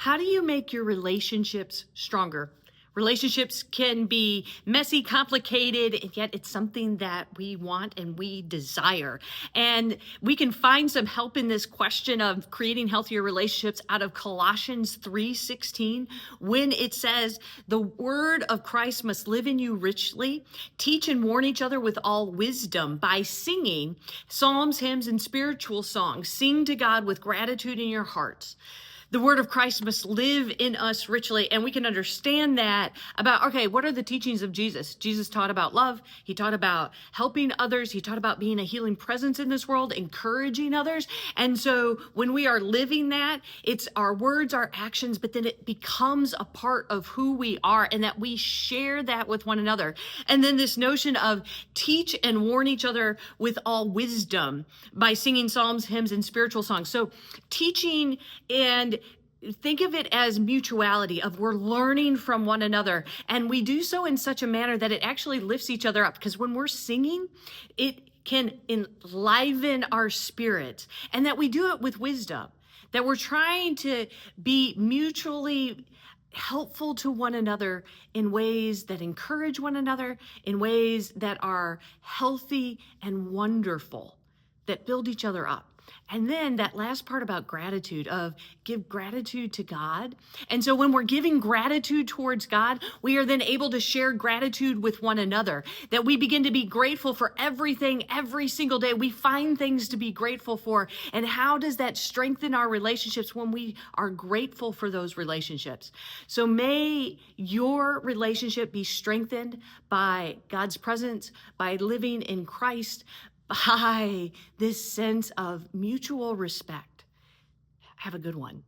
How do you make your relationships stronger? Relationships can be messy, complicated, and yet it's something that we want and we desire. And we can find some help in this question of creating healthier relationships out of Colossians 3:16, when it says, "The word of Christ must live in you richly. Teach and warn each other with all wisdom by singing psalms, hymns, and spiritual songs. Sing to God with gratitude in your hearts." The word of Christ must live in us richly. And we can understand that about, okay, what are the teachings of Jesus? Jesus taught about love. He taught about helping others. He taught about being a healing presence in this world, encouraging others. And so when we are living that, it's our words, our actions, but then it becomes a part of who we are and that we share that with one another. And then this notion of teach and warn each other with all wisdom by singing psalms, hymns, and spiritual songs. So teaching, and think of it as mutuality, of we're learning from one another, and we do so in such a manner that it actually lifts each other up, because when we're singing, it can enliven our spirits, and that we do it with wisdom, that we're trying to be mutually helpful to one another in ways that encourage one another, in ways that are healthy and wonderful, that build each other up. And then that last part about gratitude, of give gratitude to God. And so when we're giving gratitude towards God, we are then able to share gratitude with one another, that we begin to be grateful for everything every single day. We find things to be grateful for. And how does that strengthen our relationships when we are grateful for those relationships? So may your relationship be strengthened by God's presence, by living in Christ, by this sense of mutual respect. Have a good one.